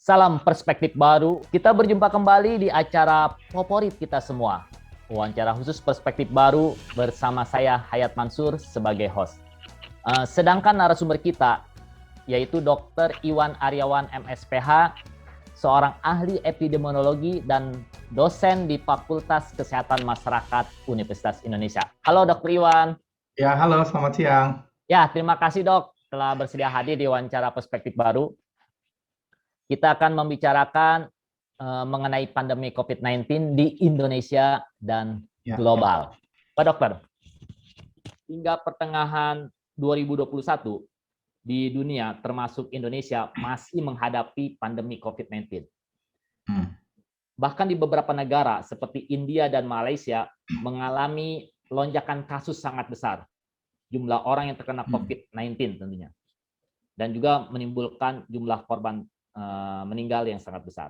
Salam perspektif baru. Kita berjumpa kembali di acara favorit kita semua. Wawancara khusus perspektif baru bersama saya Hayat Mansur sebagai host. Sedangkan narasumber kita yaitu Dr. Iwan Aryawan MSPH, seorang ahli epidemiologi dan dosen di Fakultas Kesehatan Masyarakat Universitas Indonesia. Halo Dr. Iwan. Ya, halo, selamat siang. Ya, terima kasih Dok telah bersedia hadir di wawancara perspektif baru. Kita akan membicarakan mengenai pandemi COVID-19 di Indonesia dan global. Pak Dokter, hingga pertengahan 2021 di dunia termasuk Indonesia masih menghadapi pandemi COVID-19. Bahkan di beberapa negara seperti India dan Malaysia mengalami lonjakan kasus sangat besar. Jumlah orang yang terkena COVID-19 tentunya. Dan juga menimbulkan jumlah korban meninggal yang sangat besar.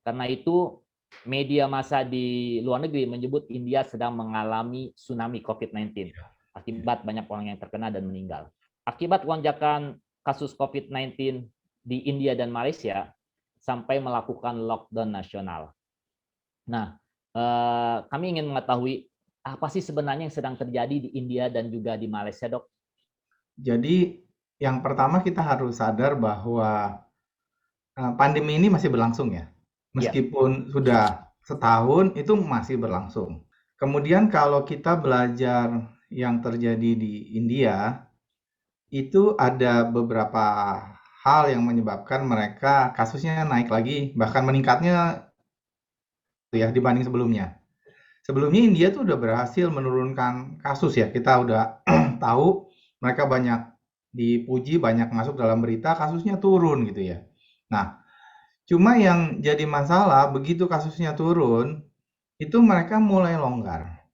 Karena itu, media massa di luar negeri menyebut India sedang mengalami tsunami COVID-19 akibat banyak orang yang terkena dan meninggal. Akibat lonjakan kasus COVID-19 di India dan Malaysia sampai melakukan lockdown nasional. Nah, kami ingin mengetahui apa sih sebenarnya yang sedang terjadi di India dan juga di Malaysia, Dok? Jadi, yang pertama kita harus sadar bahwa pandemi ini masih berlangsung ya. Meskipun sudah setahun, itu masih berlangsung. Kemudian kalau kita belajar yang terjadi di India, itu ada beberapa hal yang menyebabkan mereka kasusnya naik lagi, bahkan meningkatnya ya dibanding sebelumnya. Sebelumnya India tuh udah berhasil menurunkan kasus ya. Kita udah tahu mereka banyak dipuji, banyak masuk dalam berita, kasusnya turun gitu ya. Nah, cuma yang jadi masalah begitu kasusnya turun, itu mereka mulai longgar.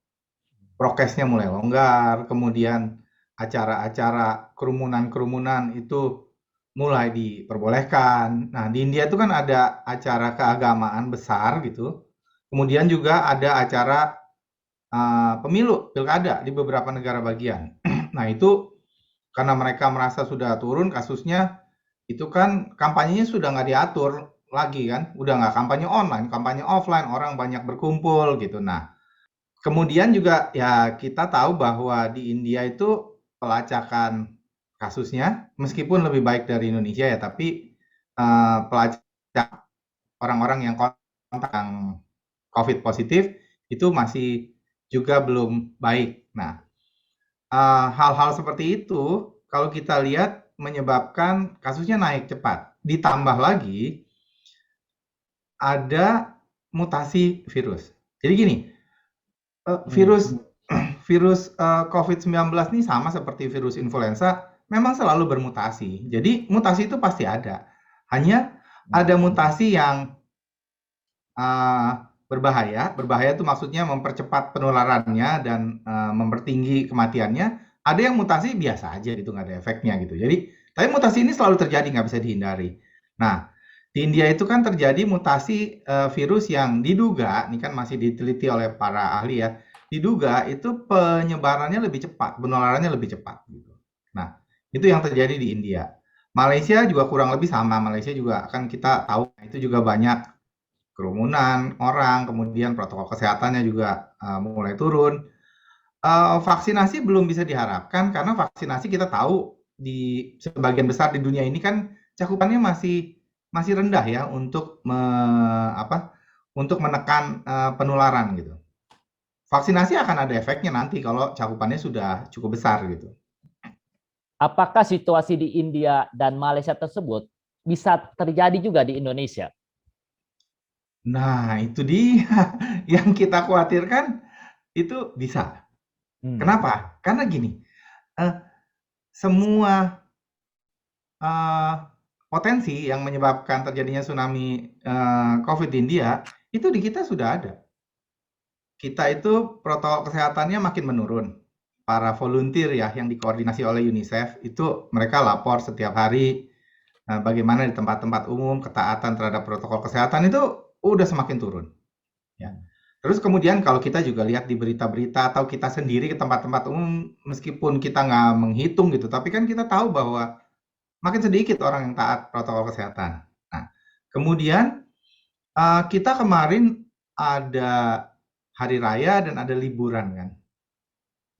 Prokesnya mulai longgar, kemudian acara-acara kerumunan-kerumunan itu mulai diperbolehkan. Nah, di India itu kan ada acara keagamaan besar gitu. Kemudian juga ada acara pemilu, pilkada di beberapa negara bagian. Nah, itu karena mereka merasa sudah turun kasusnya, itu kan kampanyenya sudah nggak diatur lagi kan, udah nggak kampanye online, kampanye offline, orang banyak berkumpul gitu. Nah, kemudian juga ya kita tahu bahwa di India itu pelacakan kasusnya, meskipun lebih baik dari Indonesia ya, tapi pelacak orang-orang yang kontak yang COVID positif itu masih juga belum baik. Nah, hal-hal seperti itu kalau kita lihat menyebabkan kasusnya naik cepat. Ditambah lagi ada mutasi virus. Jadi gini, virus COVID-19 ini sama seperti virus influenza, memang selalu bermutasi. Jadi mutasi itu pasti ada. Hanya ada mutasi yang berbahaya. Berbahaya itu maksudnya mempercepat penularannya dan mempertinggi kematiannya. Ada yang mutasi biasa aja gitu, nggak ada efeknya gitu. Jadi, tapi mutasi ini selalu terjadi, nggak bisa dihindari. Nah, di India itu kan terjadi mutasi virus yang diduga, ini kan masih diteliti oleh para ahli ya, diduga itu penyebarannya lebih cepat, penularannya lebih cepat gitu. Nah, itu yang terjadi di India. Malaysia juga kurang lebih sama. Malaysia juga kan kita tahu itu juga banyak kerumunan orang, kemudian protokol kesehatannya juga mulai turun. Vaksinasi belum bisa diharapkan karena vaksinasi kita tahu di sebagian besar di dunia ini kan cakupannya masih rendah ya untuk untuk menekan penularan gitu. Vaksinasi akan ada efeknya nanti kalau cakupannya sudah cukup besar gitu. Apakah situasi di India dan Malaysia tersebut bisa terjadi juga di Indonesia? Nah, itu dia yang kita khawatirkan itu bisa. Kenapa? Karena gini, semua potensi yang menyebabkan terjadinya tsunami COVID di India itu di kita sudah ada. Kita itu protokol kesehatannya makin menurun. Para volunteer ya yang dikoordinasi oleh UNICEF itu mereka lapor setiap hari bagaimana di tempat-tempat umum ketaatan terhadap protokol kesehatan itu udah semakin turun. Ya. Terus kemudian kalau kita juga lihat di berita-berita atau kita sendiri ke tempat-tempat umum, meskipun kita nggak menghitung gitu, tapi kan kita tahu bahwa makin sedikit orang yang taat protokol kesehatan. Nah, Kemudian kita kemarin ada hari raya dan ada liburan kan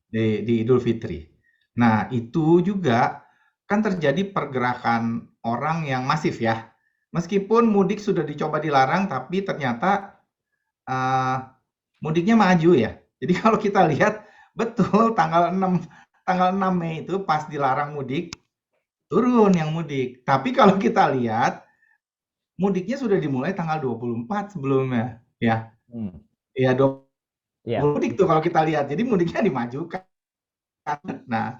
di Idul Fitri. Nah, itu juga kan terjadi pergerakan orang yang masif ya. Meskipun mudik sudah dicoba dilarang, tapi ternyata mudiknya maju ya. Jadi kalau kita lihat betul tanggal 6 Mei itu pas dilarang mudik, turun yang mudik. Tapi kalau kita lihat mudiknya sudah dimulai tanggal 24 sebelumnya ya. Hmm. Ya, Ya. mudik tuh kalau kita lihat. Jadi mudiknya dimajukan. Nah,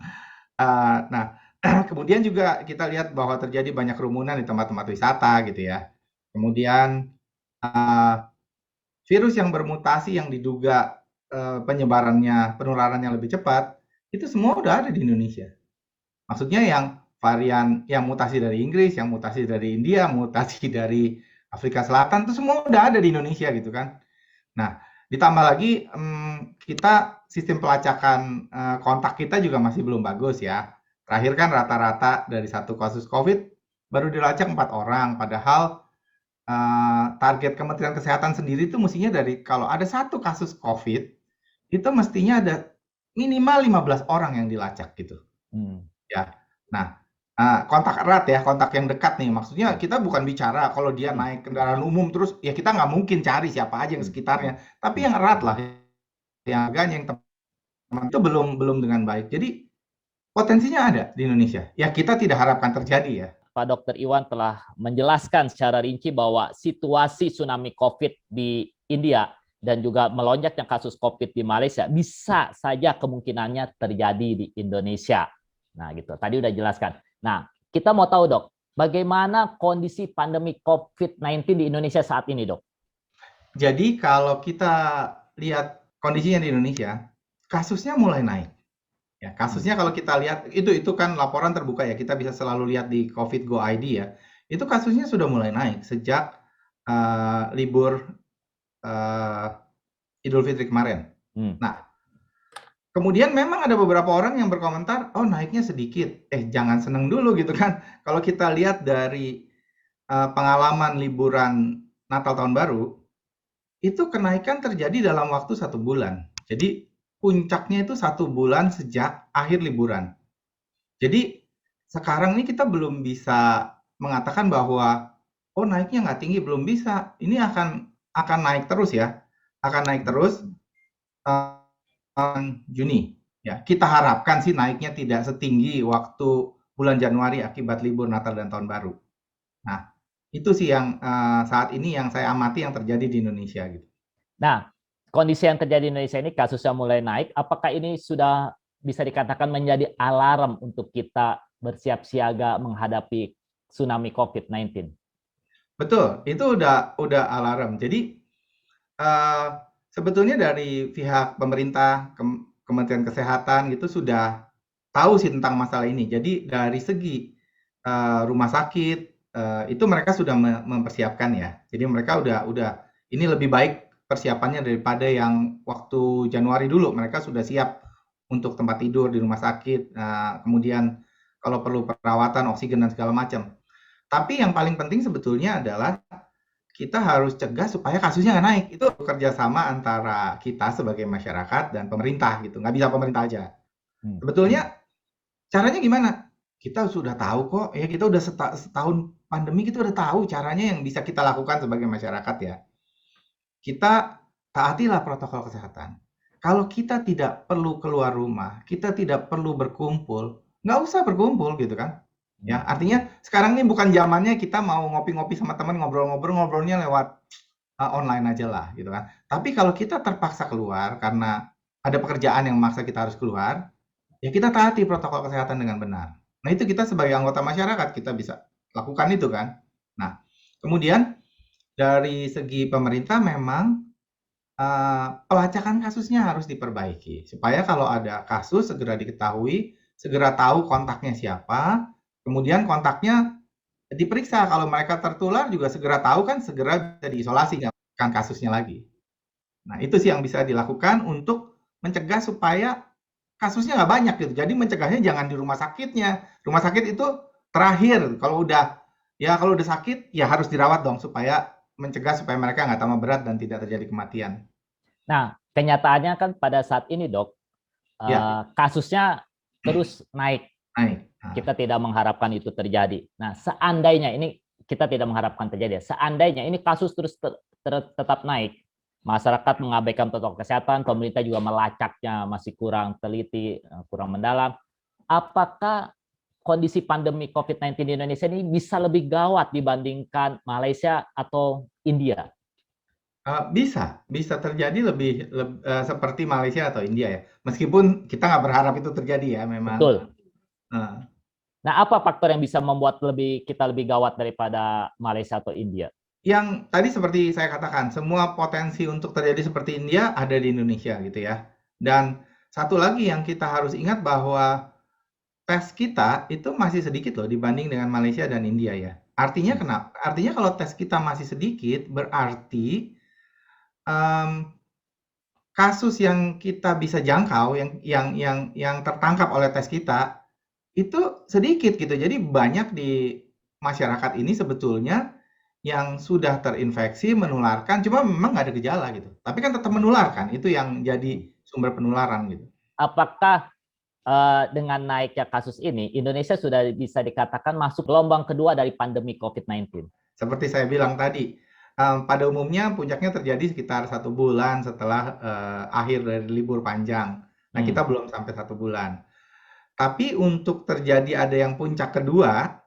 nah kemudian juga kita lihat bahwa terjadi banyak kerumunan di tempat-tempat wisata gitu ya. Kemudian virus yang bermutasi yang diduga penularannya lebih cepat, itu semua udah ada di Indonesia. Maksudnya yang varian yang mutasi dari Inggris, yang mutasi dari India, mutasi dari Afrika Selatan, itu semua udah ada di Indonesia gitu kan. Nah, ditambah lagi kita sistem pelacakan kontak kita juga masih belum bagus ya. Terakhir kan rata-rata dari satu kasus COVID baru dilacak 4 orang, padahal target Kementerian Kesehatan sendiri itu mestinya dari kalau ada satu kasus COVID, itu mestinya ada minimal 15 orang yang dilacak gitu. Ya. Nah, kontak erat ya, kontak yang dekat nih. Maksudnya kita bukan bicara kalau dia naik kendaraan umum terus ya kita nggak mungkin cari siapa aja yang sekitarnya. Tapi yang erat lah, yang agaknya yang teman itu belum dengan baik. Jadi potensinya ada di Indonesia. Ya kita tidak harapkan terjadi ya. Pak Dr. Iwan telah menjelaskan secara rinci bahwa situasi tsunami COVID di India dan juga melonjaknya kasus COVID di Malaysia bisa saja kemungkinannya terjadi di Indonesia. Nah, gitu. Tadi udah jelaskan. Nah, kita mau tahu, Dok, bagaimana kondisi pandemi COVID-19 di Indonesia saat ini, Dok? Jadi kalau kita lihat kondisinya di Indonesia, kasusnya mulai naik. Ya, kasusnya kalau kita lihat itu kan laporan terbuka ya, kita bisa selalu lihat di COVID Go ID ya. Itu kasusnya sudah mulai naik sejak libur Idul Fitri kemarin. Nah, kemudian memang ada beberapa orang yang berkomentar, oh naiknya sedikit. Jangan seneng dulu gitu kan. Kalau kita lihat dari pengalaman liburan Natal Tahun Baru, itu kenaikan terjadi dalam waktu 1 bulan. Jadi puncaknya itu 1 bulan sejak akhir liburan. Jadi sekarang ini kita belum bisa mengatakan bahwa oh naiknya nggak tinggi, belum bisa. Ini akan naik terus ya, akan naik terus Juni. Ya, kita harapkan sih naiknya tidak setinggi waktu bulan Januari akibat libur Natal dan Tahun Baru. Nah, itu sih yang saat ini yang saya amati yang terjadi di Indonesia gitu. Nah, kondisi yang terjadi di Indonesia ini kasusnya mulai naik. Apakah ini sudah bisa dikatakan menjadi alarm untuk kita bersiap siaga menghadapi tsunami COVID-19? Betul, itu udah alarm. Jadi sebetulnya dari pihak pemerintah, Kementerian Kesehatan gitu sudah tahu sih tentang masalah ini. Jadi dari segi rumah sakit itu mereka sudah mempersiapkan ya. Jadi mereka udah ini lebih baik persiapannya daripada yang waktu Januari dulu. Mereka sudah siap untuk tempat tidur di rumah sakit, kemudian kalau perlu perawatan, oksigen dan segala macam. Tapi yang paling penting sebetulnya adalah kita harus cegah supaya kasusnya nggak naik. Itu kerjasama antara kita sebagai masyarakat dan pemerintah gitu. Nggak bisa pemerintah aja. Sebetulnya caranya gimana? Kita sudah tahu kok, ya kita udah setahun pandemi kita udah tahu caranya yang bisa kita lakukan sebagai masyarakat ya. Kita taatilah protokol kesehatan. Kalau kita tidak perlu keluar rumah, kita tidak perlu berkumpul, nggak usah berkumpul gitu kan. Ya, artinya sekarang ini bukan zamannya kita mau ngopi-ngopi sama teman ngobrolnya lewat online aja lah gitu kan. Tapi kalau kita terpaksa keluar karena ada pekerjaan yang memaksa kita harus keluar, ya kita taati protokol kesehatan dengan benar. Nah, itu kita sebagai anggota masyarakat kita bisa lakukan itu kan. Nah, kemudian dari segi pemerintah memang pelacakan kasusnya harus diperbaiki supaya kalau ada kasus segera diketahui, segera tahu kontaknya siapa, kemudian kontaknya diperiksa. Kalau mereka tertular juga segera tahu kan, segera bisa diisolasi, nggak kasusnya lagi. Nah, itu sih yang bisa dilakukan untuk mencegah supaya kasusnya nggak banyak gitu. Jadi mencegahnya jangan di rumah sakitnya. Rumah sakit itu terakhir kalau udah Ya kalau udah sakit, ya harus dirawat dong supaya mencegah supaya mereka nggak tambah berat dan tidak terjadi kematian. Nah, kenyataannya kan pada saat ini, Dok, Ya, kasusnya terus naik. naik. Nah, Kita tidak mengharapkan itu terjadi. Nah, seandainya ini kita tidak mengharapkan terjadi, seandainya ini kasus terus tetap naik, masyarakat mengabaikan protokol kesehatan, pemerintah juga melacaknya masih kurang teliti, kurang mendalam. Apakah kondisi pandemi COVID-19 di Indonesia ini bisa lebih gawat dibandingkan Malaysia atau India? bisa terjadi seperti Malaysia atau India ya. Meskipun kita nggak berharap itu terjadi ya memang. Betul. Nah, Nah, apa faktor yang bisa membuat kita lebih gawat daripada Malaysia atau India? yang tadi seperti saya katakan, semua potensi untuk terjadi seperti India ada di Indonesia gitu ya. Dan satu lagi yang kita harus ingat bahwa tes kita itu masih sedikit loh dibanding dengan Malaysia dan India ya. Artinya kenapa? Artinya kalau tes kita masih sedikit, berarti em, kasus yang kita bisa jangkau, yang tertangkap oleh tes kita itu sedikit gitu. Jadi banyak di masyarakat ini sebetulnya yang sudah terinfeksi, menularkan, cuma memang nggak ada gejala gitu. Tapi kan tetap menularkan, itu yang jadi sumber penularan gitu. Apakah dengan naiknya kasus ini, Indonesia sudah bisa dikatakan masuk gelombang kedua dari pandemi COVID-19? Seperti saya bilang tadi, pada umumnya puncaknya terjadi sekitar 1 bulan setelah akhir dari libur panjang. Nah, kita belum sampai 1 bulan. Tapi untuk terjadi ada yang puncak kedua,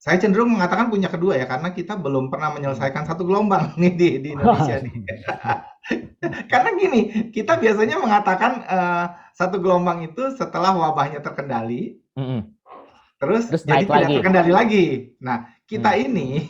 saya cenderung mengatakan puncak kedua ya, karena kita belum pernah menyelesaikan satu gelombang nih di Indonesia nih. Karena gini, kita biasanya mengatakan satu gelombang itu setelah wabahnya terkendali, terus Terus jadi naik tidak lagi. terkendali lagi. Nah, kita ini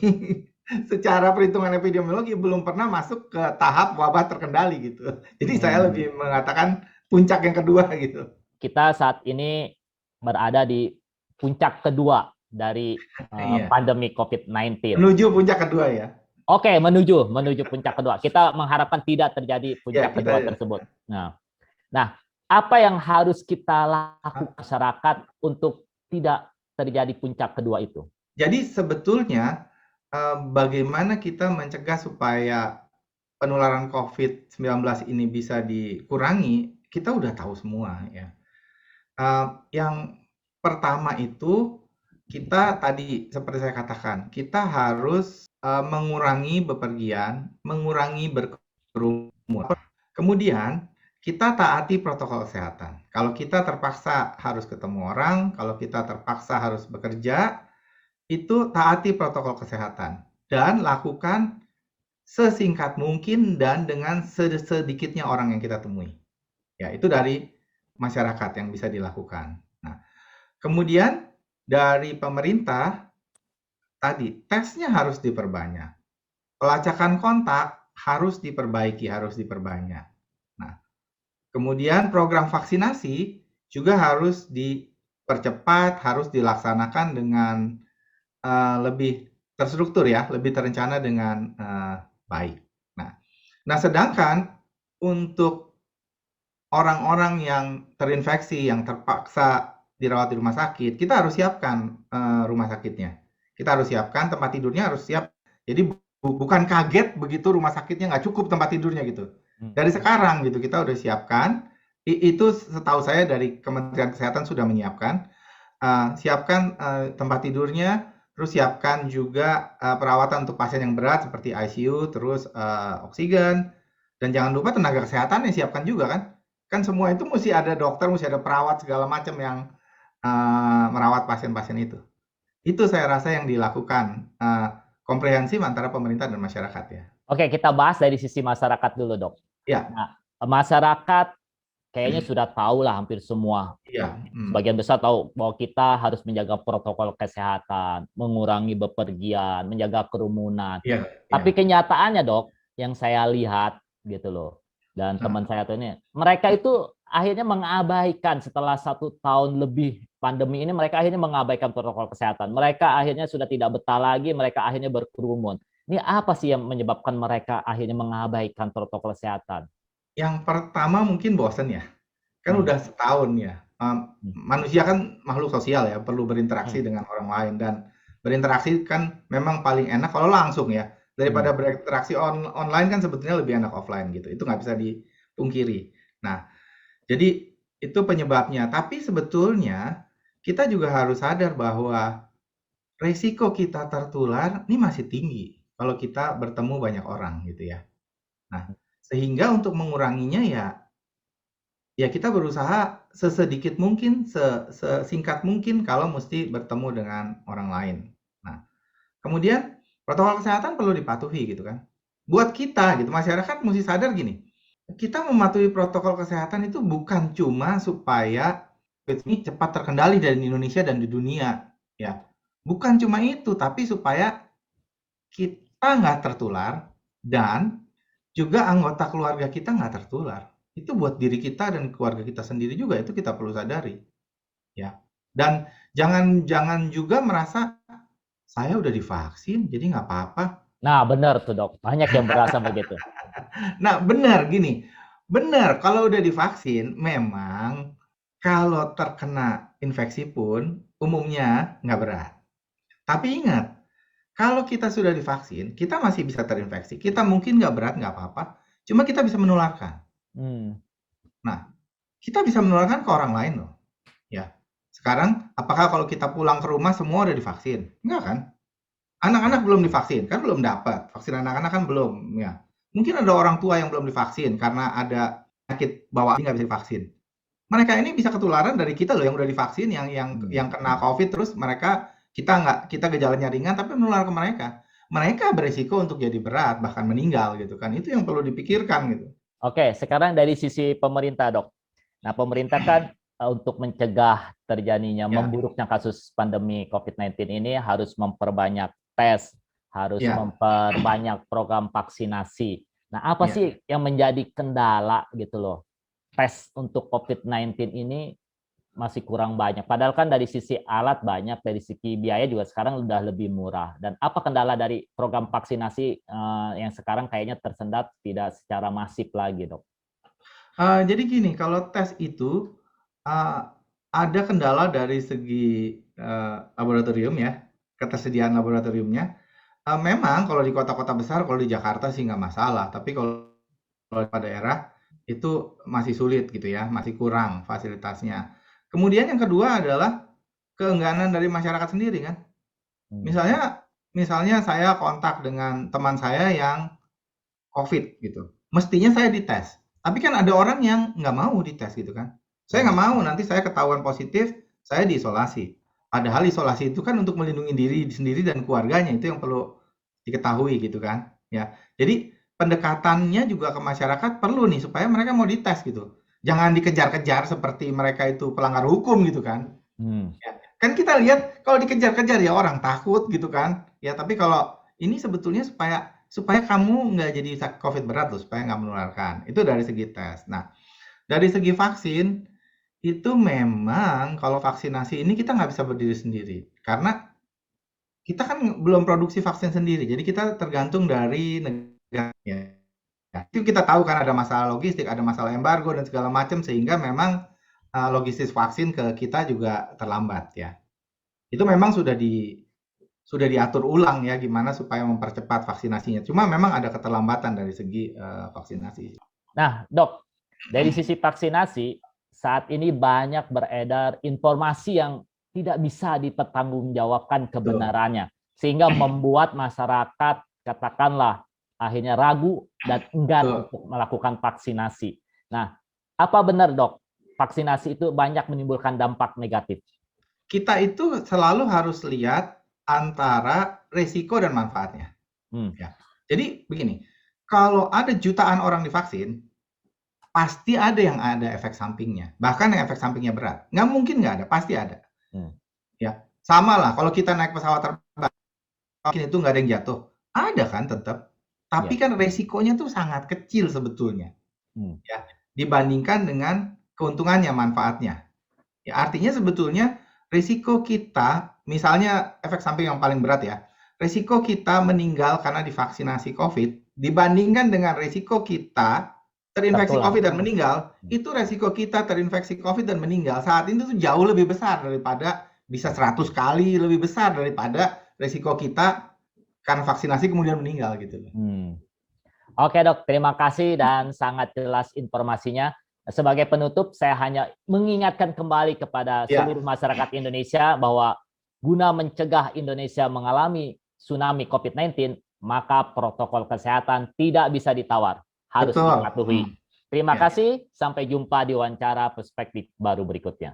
secara perhitungan epidemiologi belum pernah masuk ke tahap wabah terkendali gitu. Jadi saya lebih mengatakan puncak yang kedua gitu. Kita saat ini berada di puncak kedua dari Iya. pandemi COVID-19. Menuju puncak kedua ya. Oke, menuju puncak kedua. Kita mengharapkan tidak terjadi Ya, puncak kedua kita tersebut. Nah, apa yang harus kita lakukan masyarakat untuk tidak terjadi puncak kedua itu? jadi sebetulnya bagaimana kita mencegah supaya penularan COVID-19 ini bisa dikurangi, kita udah tahu semua ya. Yang pertama itu kita tadi seperti saya katakan, kita harus mengurangi bepergian, mengurangi berkerumun. Kemudian kita taati protokol kesehatan. Kalau kita terpaksa harus ketemu orang, kalau kita terpaksa harus bekerja, itu taati protokol kesehatan dan lakukan sesingkat mungkin dan dengan sedikitnya orang yang kita temui. Ya, itu dari masyarakat yang bisa dilakukan. Nah, kemudian dari pemerintah tadi tesnya harus diperbanyak. Pelacakan kontak harus diperbaiki, harus diperbanyak. Nah, kemudian program vaksinasi juga harus dipercepat, harus dilaksanakan dengan lebih terstruktur ya, lebih terencana dengan baik. Nah, sedangkan untuk orang-orang yang terinfeksi, yang terpaksa dirawat di rumah sakit, kita harus siapkan rumah sakitnya. Kita harus siapkan tempat tidurnya harus siap. Jadi bukan kaget begitu rumah sakitnya nggak cukup tempat tidurnya gitu. Dari sekarang gitu kita udah siapkan. Itu setahu saya dari Kementerian Kesehatan sudah menyiapkan. Siapkan tempat tidurnya, terus siapkan juga perawatan untuk pasien yang berat seperti ICU, terus oksigen, dan jangan lupa tenaga kesehatan yang siapkan juga kan. Kan semua itu mesti ada dokter, mesti ada perawat segala macam yang merawat pasien-pasien itu. Itu saya rasa yang dilakukan komprehensif antara pemerintah dan masyarakat ya. Oke, kita bahas dari sisi masyarakat dulu, Dok. Ya. Nah, masyarakat kayaknya sudah tahu lah hampir semua. Iya. Sebagian besar tahu bahwa kita harus menjaga protokol kesehatan, mengurangi bepergian, menjaga kerumunan. Iya. Tapi kenyataannya, Dok, yang saya lihat gitu loh, dan teman saya tuh ini, mereka itu akhirnya mengabaikan setelah 1 tahun lebih pandemi ini, mereka akhirnya mengabaikan protokol kesehatan. Mereka akhirnya sudah tidak betah lagi, mereka akhirnya berkerumun. Ini apa sih yang menyebabkan mereka akhirnya mengabaikan protokol kesehatan? Yang pertama mungkin bosan ya. Kan udah setahun ya. Manusia kan makhluk sosial ya, perlu berinteraksi dengan orang lain dan Berinteraksi kan memang paling enak kalau langsung ya. Daripada berinteraksi online kan sebetulnya lebih enak offline gitu. Itu nggak bisa dipungkiri. Nah, jadi itu penyebabnya. Tapi sebetulnya kita juga harus sadar bahwa resiko kita tertular ini masih tinggi kalau kita bertemu banyak orang gitu ya. Nah, sehingga untuk menguranginya ya kita berusaha sesedikit mungkin, sesingkat mungkin kalau mesti bertemu dengan orang lain. Nah, kemudian protokol kesehatan perlu dipatuhi gitu kan. Buat kita gitu, masyarakat mesti sadar gini, kita mematuhi protokol kesehatan itu bukan cuma supaya COVID ini cepat terkendali di Indonesia dan di dunia, ya. Bukan cuma itu, tapi supaya kita nggak tertular dan juga anggota keluarga kita nggak tertular. Itu buat diri kita dan keluarga kita sendiri juga, itu kita perlu sadari, ya. Dan jangan juga merasa saya udah divaksin, jadi nggak apa-apa. Nah, benar tuh dok. Banyak yang berasa begitu. Nah, benar gini, benar kalau udah divaksin, memang kalau terkena infeksi pun umumnya nggak berat. Tapi ingat, kalau kita sudah divaksin, kita masih bisa terinfeksi. Kita mungkin nggak berat, nggak apa-apa, cuma kita bisa menularkan. Nah, kita bisa menularkan ke orang lain loh. Ya, sekarang apakah kalau kita pulang ke rumah semua udah divaksin? Enggak kan? Anak-anak belum divaksin, kan belum dapat. Vaksin anak-anak kan belum, ya. Mungkin ada orang tua yang belum divaksin karena ada penyakit bawaan nggak bisa divaksin. Mereka ini bisa ketularan dari kita loh yang udah divaksin, yang kena COVID terus kita gejalanya ringan tapi menular ke mereka. Mereka beresiko untuk jadi berat bahkan meninggal gitu kan. Itu yang perlu dipikirkan gitu. Oke, sekarang dari sisi pemerintah dok. Nah, pemerintah kan untuk mencegah terjadinya memburuknya kasus pandemi COVID-19 ini harus memperbanyak tes, harus memperbanyak program vaksinasi. Nah, apa sih yang menjadi kendala gitu loh? Tes untuk COVID-19 ini masih kurang banyak. Padahal kan dari sisi alat banyak, dari segi biaya juga sekarang udah lebih murah. Dan apa kendala dari program vaksinasi yang sekarang kayaknya tersendat tidak secara masif lagi, dok? Jadi gini, kalau tes itu ada kendala dari segi laboratorium ya, ketersediaan laboratoriumnya. Memang kalau di kota-kota besar, kalau di Jakarta sih nggak masalah. Tapi kalau pada daerah itu masih sulit gitu ya, masih kurang fasilitasnya. Kemudian yang kedua adalah keengganan dari masyarakat sendiri kan. Misalnya saya kontak dengan teman saya yang COVID gitu. Mestinya saya dites. Tapi kan ada orang yang nggak mau dites gitu kan. Saya nggak mau nanti saya ketahuan positif, saya diisolasi. Padahal isolasi itu kan untuk melindungi diri sendiri dan keluarganya, itu yang perlu diketahui gitu kan. Ya. Jadi pendekatannya juga ke masyarakat perlu nih supaya mereka mau dites gitu. Jangan dikejar-kejar seperti mereka itu pelanggar hukum gitu kan. Ya. Kan kita lihat kalau dikejar-kejar ya orang takut gitu kan. Ya tapi kalau ini sebetulnya supaya kamu nggak jadi COVID berat loh, supaya nggak menularkan. Itu dari segi tes. Nah, dari segi vaksin, itu memang kalau vaksinasi ini kita nggak bisa berdiri sendiri. Karena kita kan belum produksi vaksin sendiri. Jadi kita tergantung dari negara. Ya. Itu kita tahu kan ada masalah logistik, ada masalah embargo dan segala macam. Sehingga memang logistis vaksin ke kita juga terlambat ya. Itu memang sudah diatur ulang ya gimana supaya mempercepat vaksinasinya. Cuma memang ada keterlambatan dari segi vaksinasi. Nah, dok, dari sisi vaksinasi saat ini banyak beredar informasi yang tidak bisa dipertanggungjawabkan kebenarannya, sehingga membuat masyarakat katakanlah akhirnya ragu dan enggan untuk melakukan vaksinasi. Nah, apa benar dok, vaksinasi itu banyak menimbulkan dampak negatif? Kita itu selalu harus lihat antara resiko dan manfaatnya. Ya. Jadi begini, kalau ada jutaan orang divaksin, pasti ada yang ada efek sampingnya. Bahkan yang efek sampingnya berat. Nggak mungkin nggak ada, pasti ada. Ya, sama lah kalau kita naik pesawat terbang, mungkin itu nggak ada yang jatuh. Ada kan tetap. Tapi kan resikonya tuh sangat kecil sebetulnya. Ya, dibandingkan dengan keuntungannya, manfaatnya. Ya, artinya sebetulnya risiko kita, misalnya efek samping yang paling berat ya, risiko kita meninggal karena divaksinasi COVID dibandingkan dengan risiko kita terinfeksi COVID dan meninggal, itu risiko kita terinfeksi COVID dan meninggal saat ini tuh jauh lebih besar daripada bisa 100 kali lebih besar daripada resiko kita karena vaksinasi kemudian meninggal gitu loh. Oke dok, terima kasih dan sangat jelas informasinya. Sebagai penutup, saya hanya mengingatkan kembali kepada seluruh masyarakat Indonesia bahwa guna mencegah Indonesia mengalami tsunami COVID-19, maka protokol kesehatan tidak bisa ditawar, harus dipatuhi. Terima kasih, sampai jumpa di wawancara perspektif baru berikutnya.